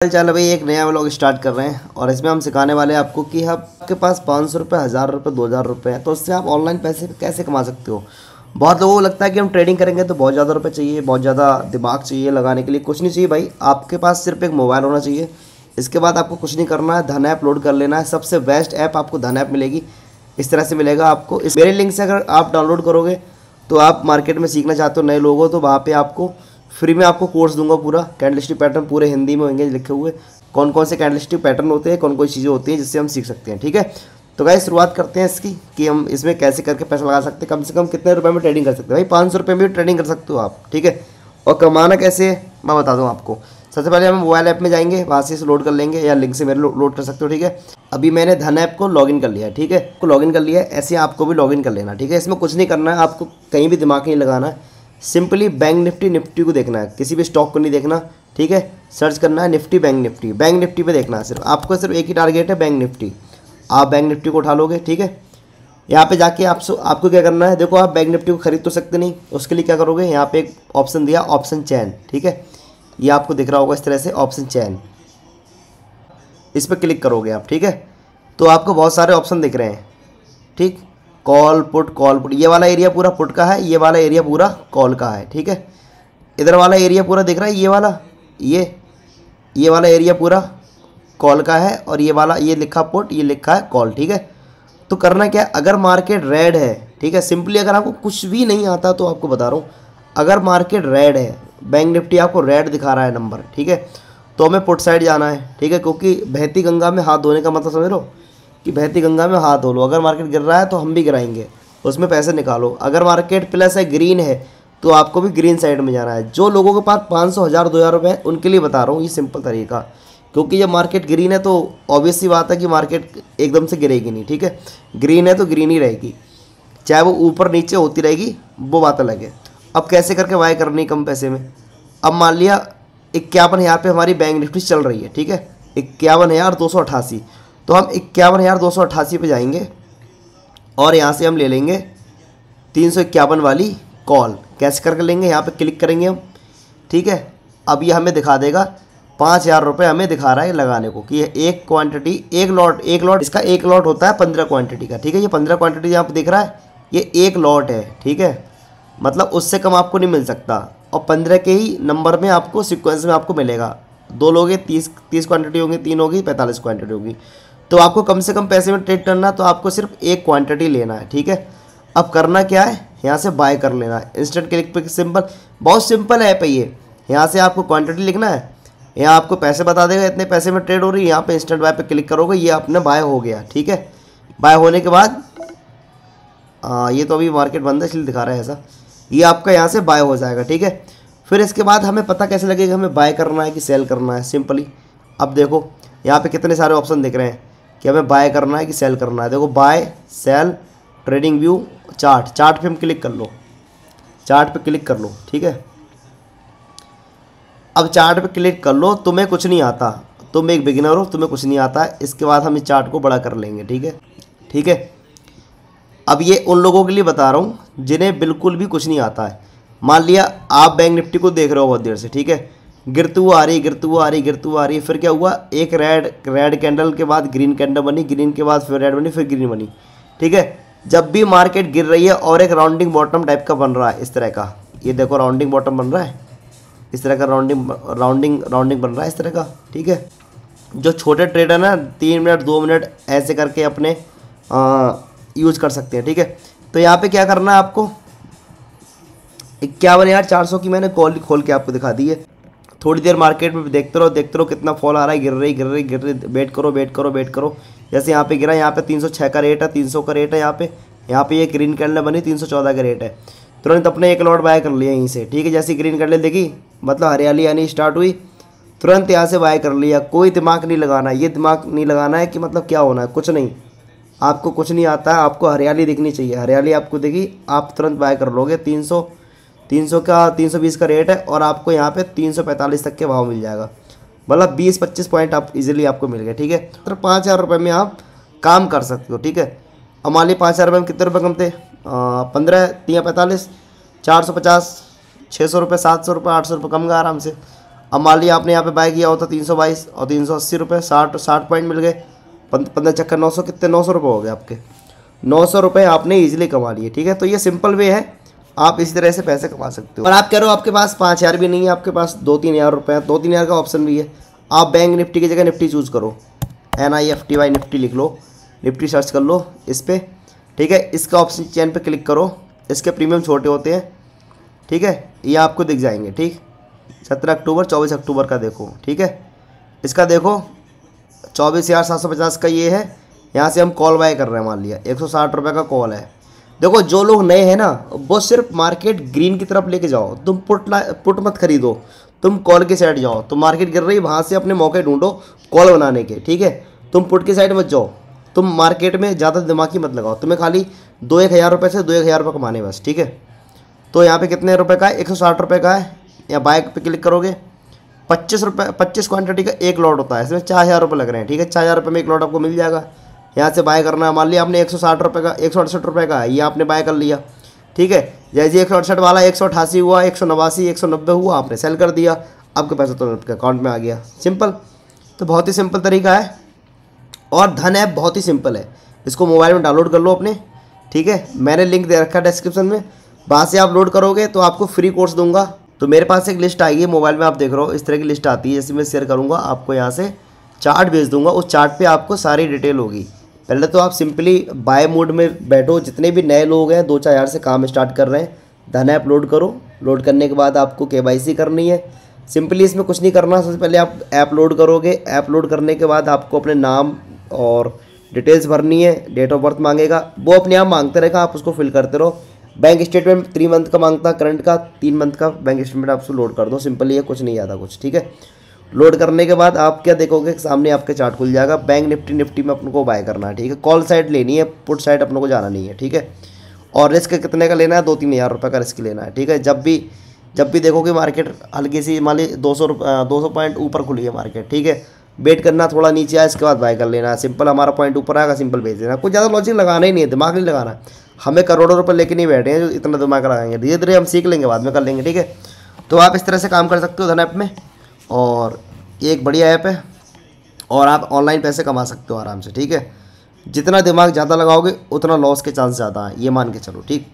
चल भाई, एक नया व्लॉग स्टार्ट कर रहे हैं और इसमें हम सिखाने वाले हैं आपको कि आपके पास 500 रुपये, 1000 रुपये, 2000 रुपये हैं तो उससे आप ऑनलाइन पैसे कैसे कमा सकते हो। बहुत लोगों को लगता है कि हम ट्रेडिंग करेंगे तो बहुत ज़्यादा रुपये चाहिए, बहुत ज़्यादा दिमाग चाहिए लगाने के लिए। कुछ नहीं चाहिए भाई, आपके पास सिर्फ एक मोबाइल होना चाहिए। इसके बाद आपको कुछ नहीं करना है, धन ऐप लोड कर लेना है। सबसे बेस्ट ऐप आपको धन ऐप मिलेगी, इस तरह से मिलेगा आपको। इस मेरे लिंक से अगर आप डाउनलोड करोगे तो आप मार्केट में सीखना चाहते हो नए लोगों तो वहाँ पे आपको फ्री में आपको कोर्स दूंगा। पूरा कैंडलस्टिक पैटर्न पूरे हिंदी में होंगे लिखे हुए, कौन कौन से कैंडलस्टिक पैटर्न होते हैं, कौन कौन चीज़ें होती हैं जिससे हम सीख सकते हैं। ठीक है, तो गाइस शुरुआत करते हैं इसकी कि हम इसमें कैसे करके पैसा लगा सकते हैं। कम से कम कितने रुपए में ट्रेडिंग कर सकते हैं भाई? 500 रुपये में भी ट्रेडिंग कर सकते हो आप। ठीक है, और कमाना कैसे है मैं बता दूँ आपको। सबसे पहले हम मोबाइल ऐप में जाएंगे, वहाँ से इसे लोड कर लेंगे या लिंक से मेरे लोड कर सकते हो। ठीक है, अभी मैंने धन ऐप को लॉगिन कर लिया है। ठीक है, को लॉगिन कर लिया है, ऐसे आपको भी लॉगिन कर लेना। ठीक है, इसमें कुछ नहीं करना है, आपको कहीं भी दिमाग नहीं लगाना है। सिंपली बैंक निफ्टी को देखना है, किसी भी स्टॉक को नहीं देखना। ठीक है, सर्च करना है निफ्टी, बैंक निफ्टी पे देखना है। सिर्फ आपको सिर्फ एक ही टारगेट है, बैंक निफ्टी। आप बैंक निफ्टी को उठा लोगे। ठीक है, यहाँ पे जाके आपको क्या करना है, देखो आप बैंक निफ्टी को खरीद तो सकते नहीं, उसके लिए क्या करोगे, यहाँ पे एक ऑप्शन दिया, ऑप्शन चैन। ठीक है, ये आपको दिख रहा होगा इस तरह से ऑप्शन चैन, इस पर क्लिक करोगे आप। ठीक है, तो आपको बहुत सारे ऑप्शन दिख रहे हैं। ठीक, कॉल पुट, ये वाला एरिया पूरा पुट का है, ये वाला एरिया पूरा कॉल का है। ठीक है, इधर वाला एरिया पूरा दिख रहा है, ये वाला ये वाला एरिया पूरा कॉल का है, और ये वाला ये लिखा पुट, ये लिखा है कॉल। ठीक है, तो करना क्या है, अगर मार्केट रेड है, ठीक है, सिंपली अगर आपको कुछ भी नहीं आता तो आपको बता रहा हूँ, अगर मार्केट रेड है, बैंक निफ्टी आपको रेड दिखा रहा है नंबर, ठीक है, तो हमें पुट साइड जाना है। ठीक है, क्योंकि बहती गंगा में हाथ धोने का मतलब समझ लो कि बहती गंगा में हाथ धो लो। अगर मार्केट गिर रहा है तो हम भी गिराएंगे, उसमें पैसे निकालो। अगर मार्केट प्लस है, ग्रीन है, तो आपको भी ग्रीन साइड में जाना है। जो लोगों के पास 500, 1000, 2000 रुपये है उनके लिए बता रहा हूँ ये सिंपल तरीका, क्योंकि जब मार्केट ग्रीन है तो ऑब्वियस सी बात है कि मार्केट एकदम से गिरेगी नहीं। ठीक है, ग्रीन है तो ग्रीन ही रहेगी, चाहे वो ऊपर नीचे होती रहेगी, वो बात अलग है। अब कैसे करके बाय करनी कम पैसे में। अब मान लिया 51,000 पे हमारी बैंक निफ्टी चल रही है। ठीक है, 51,288, तो हम 51,288 पे जाएंगे और यहाँ से हम ले लेंगे 351 वाली कॉल। कैसे करके लेंगे, यहाँ पे क्लिक करेंगे हम। ठीक है, अब ये हमें दिखा देगा 5,000 रुपये हमें दिखा रहा है लगाने को, कि ये एक क्वांटिटी, एक लॉट इसका एक लॉट होता है 15 क्वांटिटी का। ठीक है, ये 15 क्वांटिटी यहाँ पे दिख रहा है, ये एक लॉट है। ठीक है, मतलब उससे कम आपको नहीं मिल सकता, और 15 के ही नंबर में आपको सीक्वेंस में आपको मिलेगा। 2 लोगे 30 क्वांटिटी होगी, 3 होगी 45 क्वांटिटी होगी। तो आपको कम से कम पैसे में ट्रेड करना, तो आपको सिर्फ एक क्वांटिटी लेना है। ठीक है, अब करना क्या है, यहाँ से बाय कर लेना है, इंस्टेंट क्लिक पे। सिंपल, बहुत सिंपल ऐप है ये। यहाँ से आपको क्वांटिटी लिखना है, यहाँ आपको पैसे बता देगा इतने पैसे में ट्रेड हो रही है। यहाँ पे इंस्टेंट बाय पे क्लिक करोगे, ये अपने बाय हो गया। ठीक है, बाय होने के बाद ये तो अभी मार्केट बंद है इसलिए दिखा रहा है ऐसा, ये आपका यहाँ से बाय हो जाएगा। ठीक है, फिर इसके बाद हमें पता कैसे लगेगा हमें बाय करना है कि सेल करना है। सिंपली अब देखो यहाँ पे कितने सारे ऑप्शन दिख रहे हैं कि हमें बाय करना है कि सेल करना है। देखो buy, sell, trading view, chart पे हम क्लिक कर लो, चार्ट पे क्लिक कर लो। ठीक है, अब चार्ट पे क्लिक कर लो। तुम्हें कुछ नहीं आता, तुम एक बिगिनर हो, तुम्हें कुछ नहीं आता है। इसके बाद हम इस चार्ट को बड़ा कर लेंगे। ठीक है, ठीक है, अब ये उन लोगों के लिए बता रहा हूँ जिन्हें बिल्कुल भी कुछ नहीं आता है। मान लिया आप बैंक निफ्टी को देख रहे हो बहुत देर से, ठीक है, गिरती हुआ आ रही, फिर क्या हुआ, एक रेड कैंडल के बाद ग्रीन कैंडल बनी, ग्रीन के बाद फिर रेड बनी, फिर ग्रीन बनी। ठीक है, जब भी मार्केट गिर रही है और एक राउंडिंग बॉटम टाइप का बन रहा है इस तरह का, ये देखो राउंडिंग बॉटम बन रहा है इस तरह का, राउंडिंग बन रहा है इस तरह का। ठीक है, जो छोटे ट्रेडर ना 3 मिनट 2 मिनट ऐसे करके अपने यूज कर सकते हैं। ठीक है, तो यहाँ पे क्या करना है आपको, 51,400 की मैंने कॉल खोल के आपको दिखा दी है। थोड़ी देर मार्केट में देखते रहो कितना फॉल आ रहा है, गिर रही, वेट करो। जैसे यहाँ पे गिरा, यहाँ पे 306 का रेट है, 300 का रेट है, यहाँ पे ये ग्रीन कैंडल बनी 314 का रेट है। तुरंत अपने एक लॉट बाय कर लिया यहीं से। ठीक है, जैसी ग्रीन कैंडल देखी, मतलब हरियाली आनी स्टार्ट हुई, तुरंत यहाँ से बाय कर लिया। कोई दिमाग नहीं लगाना, ये दिमाग नहीं लगाना है कि मतलब क्या होना है, कुछ नहीं, आपको कुछ नहीं आता है, आपको हरियाली दिखनी चाहिए। हरियाली आपको दिखी, आप तुरंत बाय कर लोगे। 320 का रेट है और आपको यहाँ पे 345 तक के भाव मिल जाएगा, मतलब 20-25 पॉइंट आप इजीली आपको मिल गए। ठीक है, तो 5,000 रुपये में आप काम कर सकते हो। ठीक है, अब मान ली 5,000 रुपये में कितने रुपये कम थे, 15, 3 45, 450, 600 रुपये, 700 रुपये, 800 रुपये कम गए आराम से। अब मान लिया आपने यहाँ पे बाय किया होता 322 और 380 रुपये, 60 पॉइंट मिल गए, 15 चक्कर 900, कितने 900 रुपये हो गए आपके। 900 रुपये आपने ईजिली कमा लिए, ठीक है। तो ये सिंपल वे है, आप इसी तरह से पैसे कमा सकते हो। और आप कह रहे हो आपके पास 5,000 भी नहीं है, आपके पास 2-3 हज़ार रुपये है, 2-3 हज़ार का ऑप्शन भी है। आप बैंक निफ्टी की जगह निफ्टी चूज़ करो, NIFTY निफ्टी लिख लो, निफ्टी सर्च कर लो इस पर, ठीक है। इसका ऑप्शन चैन पे क्लिक करो, इसके प्रीमियम छोटे होते हैं, ठीक है, ये आपको दिख जाएंगे, ठीक। 17 अक्टूबर 24 अक्टूबर का देखो, ठीक है। इसका देखो 24,750 का ये है। यहाँ से हम कॉल बाय कर रहे हैं, मान लिया 160 रुपये का कॉल है। देखो जो लोग नए हैं ना, वो सिर्फ मार्केट ग्रीन की तरफ लेके जाओ, तुम पुट मत खरीदो, तुम कॉल की साइड जाओ। तो मार्केट गिर रही, वहाँ से अपने मौके ढूंढो कॉल बनाने के, ठीक है। तुम पुट की साइड मत जाओ, तुम मार्केट में ज़्यादा दिमाग ही मत लगाओ, तुम्हें खाली 2-1 हज़ार रुपये से 2-1 हज़ार रुपये कमाने बस, ठीक है। तो यहाँ पे कितने रुपए का है, 160 रुपये का है। या बाय पे क्लिक करोगे, 25 रुपये, 25 क्वान्टिटी का एक लॉट होता है, इसमें 4,000 रुपये लग रहे हैं, ठीक है। 4,000 रुपये में एक लॉट आपको मिल जाएगा। यहाँ से बाय करना है, मान लिया आपने 160 रुपये का, 168 रुपये का है, ये आपने बाय कर लिया, ठीक है। जैसे 168 वाला 188 हुआ, 189, 190 हुआ, आपने सेल कर दिया, आपके पैसा तो आपके अकाउंट में आ गया, सिंपल। तो बहुत ही सिंपल तरीका है। और धन ऐप बहुत ही सिंपल है, इसको मोबाइल में डाउनलोड कर लो अपने, ठीक है। मैंने लिंक दे रखा है डिस्क्रिप्शन में, वहाँ से आप लोड करोगे तो आपको फ्री कोर्स दूंगा। तो मेरे पास एक लिस्ट आएगी मोबाइल में, आप देख रहे हो इस तरह की लिस्ट आती है, जैसे मैं शेयर करूँगा आपको, यहाँ से चार्ट भेज दूंगा, उस चार्ट पे आपको सारी डिटेल होगी। पहले तो आप सिंपली बाय मोड में बैठो, जितने भी नए लोग हैं 2-4 हज़ार से काम स्टार्ट कर रहे हैं, धन ऐप लोड करो। लोड करने के बाद आपको KYC करनी है, सिंपली इसमें कुछ नहीं करना। सबसे पहले आप ऐप लोड करोगे, ऐप लोड करने के बाद आपको अपने नाम और डिटेल्स भरनी है, डेट ऑफ बर्थ मांगेगा, वो अपने आप मांगते रहेगा, आप उसको फिल करते रहो। बैंक स्टेटमेंट 3 मंथ का मांगता, करंट का 3 मंथ का बैंक स्टेटमेंट आप उसको लोड कर दो, सिंपली है, कुछ नहीं ज़्यादा कुछ, ठीक है। लोड करने के बाद आप क्या देखोगे, सामने आपके चार्ट खुल जाएगा। बैंक निफ्टी में अपने को बाय करना है, ठीक है। कॉल साइड लेनी है, पुट साइड अपने को जाना नहीं है, ठीक है। और रिस्क कितने का लेना है, 2-3 हज़ार रुपये का रिस्क लेना है, ठीक है। जब भी देखोगे मार्केट हल्की सी, मान ली 200 पॉइंट ऊपर खुली है मार्केट, ठीक है, वेट करना थोड़ा नीचे आए, इसके बाद बाय कर लेना है, सिंपल। हमारा पॉइंट ऊपर आएगा, सिंपल भेज देना, कुछ ज़्यादा लॉजिक लगाना ही नहीं है, दिमाग नहीं लगाना। हमें करोड़ों रुपये लेके नहीं बैठे हैं जो इतना दिमाग लगाएंगे, धीरे धीरे हम सीख लेंगे, बाद में कर लेंगे, ठीक है। तो आप इस तरह से काम कर सकते हो धन ऐप में, और ये एक बढ़िया ऐप है, और आप ऑनलाइन पैसे कमा सकते हो आराम से, ठीक है। जितना दिमाग ज़्यादा लगाओगे उतना लॉस के चांस ज़्यादा है, ये मान के चलो, ठीक।